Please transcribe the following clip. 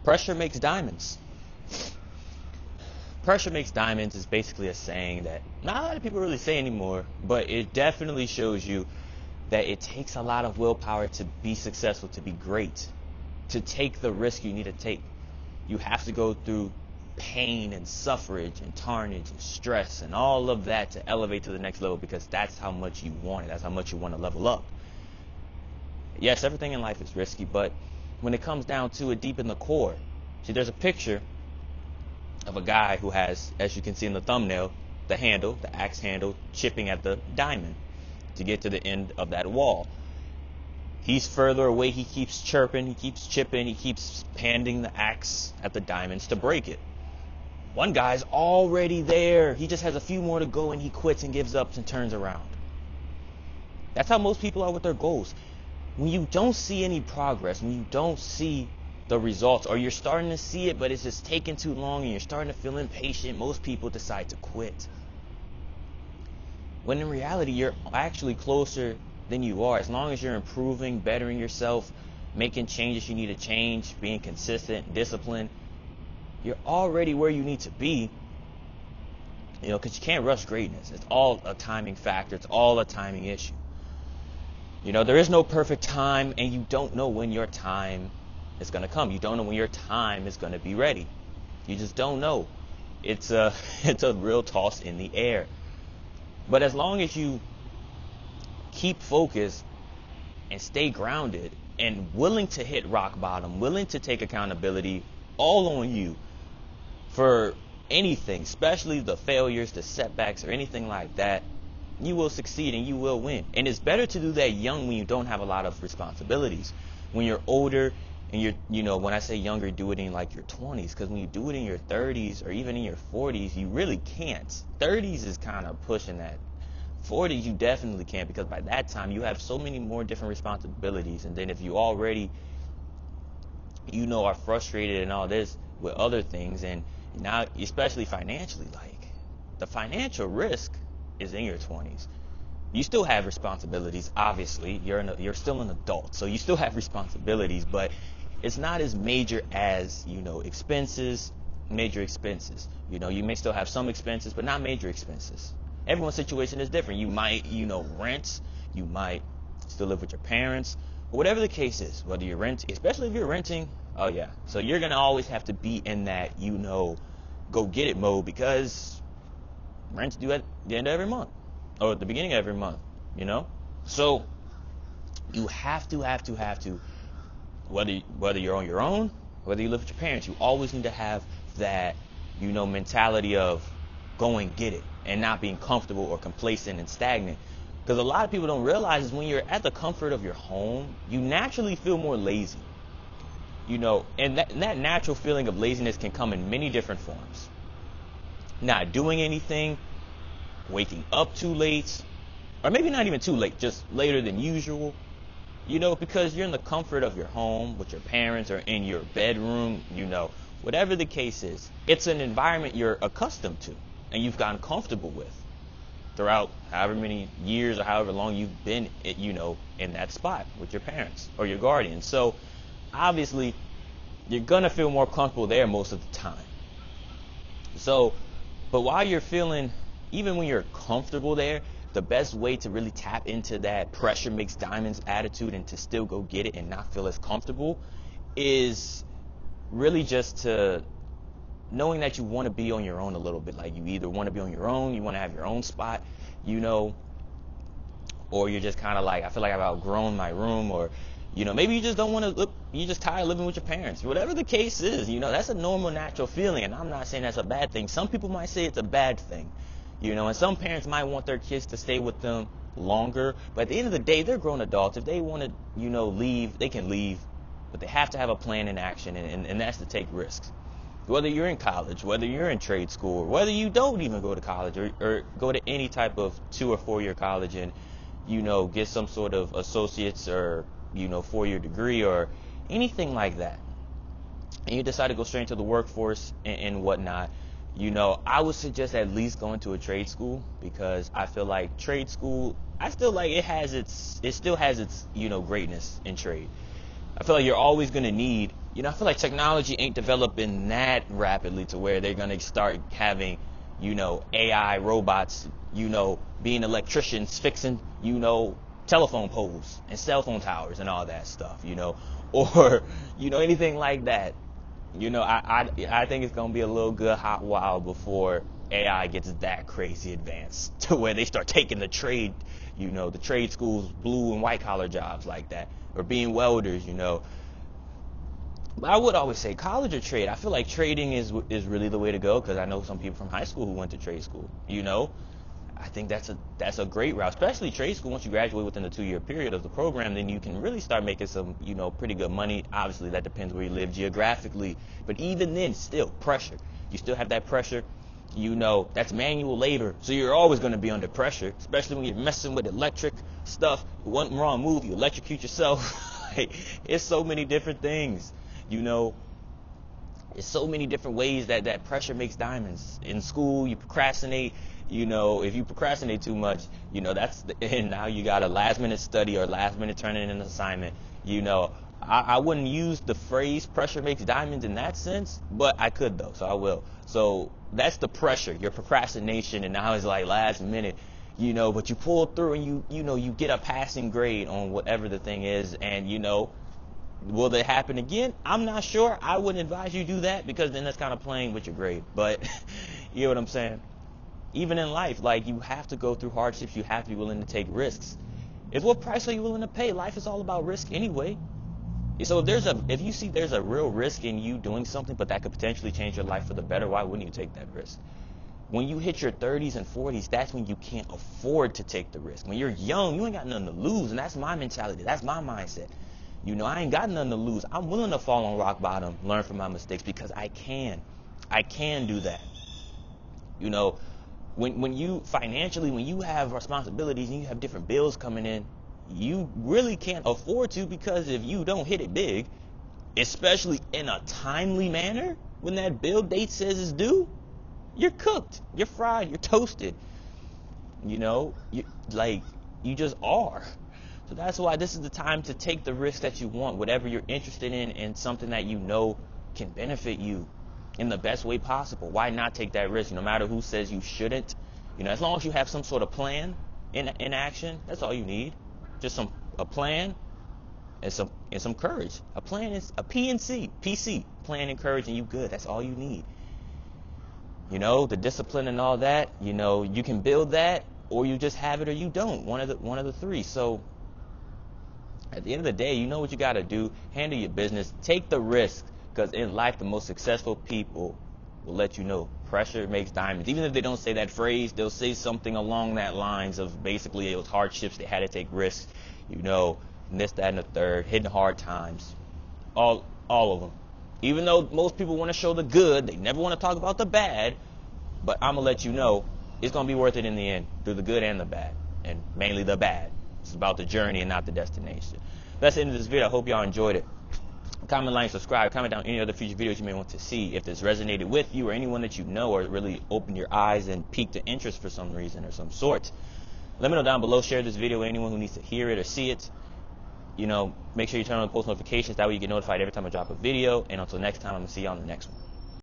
Pressure makes diamonds. Pressure makes diamonds is basically a saying that not a lot of people really say anymore, but it definitely shows you that it takes a lot of willpower to be successful, to be great, to take the risk you need to take. You have to go through pain and suffrage and tarnish and stress and all of that to elevate to the next level, because that's how much you want it. That's how much you want to level up. Yes, everything in life is risky, but when it comes down to it deep in the core, see, there's a picture of a guy who has, as you can see in the thumbnail, the handle, the axe handle, chipping at the diamond to get to the end of that wall. He's further away. He keeps chirping, he keeps chipping, he keeps handing the axe at the diamonds to break it. One guy's already there. He just has a few more to go, and he quits and gives up and turns around. That's how most people are with their goals. When you don't see any progress, when you don't see the results, or you're starting to see it but it's just taking too long and you're starting to feel impatient, most people decide to quit. When in reality, you're actually closer than you are. As long as you're improving, bettering yourself, making changes you need to change, being consistent, disciplined, you're already where you need to be. Because you can't rush greatness. It's all a timing factor. It's all a timing issue. There is no perfect time, and you don't know when your time is going to come. You don't know when your time is going to be ready. You just don't know. It's a real toss in the air. But as long as you keep focused and stay grounded and willing to hit rock bottom, willing to take accountability all on you for anything, especially the failures, the setbacks, or anything like that, you will succeed and you will win. And it's better to do that young, when you don't have a lot of responsibilities. When you're older and when I say younger, do it in like your 20s, because when you do it in your 30s or even in your 40s, you really can't. 30s is kind of pushing that. 40s, you definitely can't, because by that time you have so many more different responsibilities. And then if you already, are frustrated and all this with other things, and now, especially financially, like the financial risk is in your 20s. You still have responsibilities, obviously. You're still an adult, so you still have responsibilities, but it's not as major as, major expenses. You may still have some expenses, but not major expenses. Everyone's situation is different. You might, rent. You might still live with your parents. Whatever the case is, whether you're renting, especially if you're renting, oh yeah. So you're going to always have to be in that, go get it mode, because rent's due at the end of every month or at the beginning of every month, So you have to, whether you're on your own, whether you live with your parents, you always need to have that, mentality of go and get it and not being comfortable or complacent and stagnant. Because a lot of people don't realize is when you're at the comfort of your home, you naturally feel more lazy. And that natural feeling of laziness can come in many different forms. Not doing anything, waking up too late, or maybe not even too late, just later than usual, because you're in the comfort of your home with your parents or in your bedroom, whatever the case is. It's an environment you're accustomed to and you've gotten comfortable with throughout however many years or however long you've been, in that spot with your parents or your guardian. So obviously you're going to feel more comfortable there most of the time. So, but while you're feeling, even when you're comfortable there, the best way to really tap into that pressure makes diamonds attitude and to still go get it and not feel as comfortable is really just to knowing that you want to be on your own a little bit. Like you either want to be on your own, you want to have your own spot, or you're just kind of like, I feel like I've outgrown my room, or maybe you just don't want to look, you're just tired of living with your parents. Whatever the case is, that's a normal, natural feeling, and I'm not saying that's a bad thing. Some people might say it's a bad thing, and some parents might want their kids to stay with them longer, but at the end of the day, they're grown adults. If they want to, leave, they can leave, but they have to have a plan in action, and that's to take risks. Whether you're in college, whether you're in trade school, or whether you don't even go to college or go to any type of 2 or 4 year college and, get some sort of associates or, 4-year degree or anything like that, and you decide to go straight into the workforce and whatnot, I would suggest at least going to a trade school, because I feel like trade school, I feel like it still has its, greatness in trade. I feel like you're always going to need I feel like technology ain't developing that rapidly to where they're gonna start having, AI robots, being electricians fixing, telephone poles and cell phone towers and all that stuff, or, anything like that. I think it's gonna be a little good hot while before AI gets that crazy advanced to where they start taking the trade, the trade schools, blue and white collar jobs like that, or being welders. But I would always say college or trade. I feel like trading is really the way to go, because I know some people from high school who went to trade school. I think that's a great route, especially trade school. Once you graduate within the 2-year period of the program, then you can really start making some, pretty good money. Obviously, that depends where you live geographically, but even then, still pressure. You still have that pressure. That's manual labor, so you're always going to be under pressure, especially when you're messing with electric stuff. One wrong move, you electrocute yourself. Like, it's so many different things. There's so many different ways that pressure makes diamonds. In school, you procrastinate. If you procrastinate too much, and now you got a last minute study or last minute turning in an assignment. I wouldn't use the phrase pressure makes diamonds in that sense, but I could though, so I will. So that's the pressure, your procrastination, and now it's like last minute, but you pull through and you get a passing grade on whatever the thing is, and will that happen again? I'm not sure. I wouldn't advise you do that, because then that's kind of playing with your grade. But you know what I'm saying? Even in life, like, you have to go through hardships. You have to be willing to take risks. What price are you willing to pay? Life is all about risk anyway. So if you see there's a real risk in you doing something, but that could potentially change your life for the better, why wouldn't you take that risk? When you hit your 30s and 40s, that's when you can't afford to take the risk. When you're young, you ain't got nothing to lose, and that's my mentality. That's my mindset. I ain't got nothing to lose. I'm willing to fall on rock bottom, learn from my mistakes, because I can do that. When you financially, when you have responsibilities and you have different bills coming in, you really can't afford to, because if you don't hit it big, especially in a timely manner, when that bill date says it's due, you're cooked, you're fried, you're toasted. You just are. So that's why this is the time to take the risk that you want, whatever you're interested in, and something that can benefit you in the best way possible. Why not take that risk? No matter who says you shouldn't, as long as you have some sort of plan in action, that's all you need. Just a plan and some courage. A plan is a PC, plan and courage, and you good. That's all you need. The discipline and all that, you can build that, or you just have it or you don't. One of the three. So at the end of the day, you know what you got to do. Handle your business. Take the risk, because in life, the most successful people will let you know pressure makes diamonds. Even if they don't say that phrase, they'll say something along that lines of basically it was hardships, they had to take risks, and this, that, and the third, hitting hard times. All of them. Even though most people want to show the good, they never want to talk about the bad, but I'm going to let you know it's going to be worth it in the end, through the good and the bad, and mainly the bad. It's about the journey and not the destination. That's the end of this video. I hope y'all enjoyed it. Comment, like, subscribe. Comment down any other future videos you may want to see. If this resonated with you or anyone that you know, or really opened your eyes and piqued the interest for some reason or some sort, let me know down below. Share this video with anyone who needs to hear it or see it. Make sure you turn on post notifications. That way you get notified every time I drop a video. And until next time, I'm going to see you on the next one.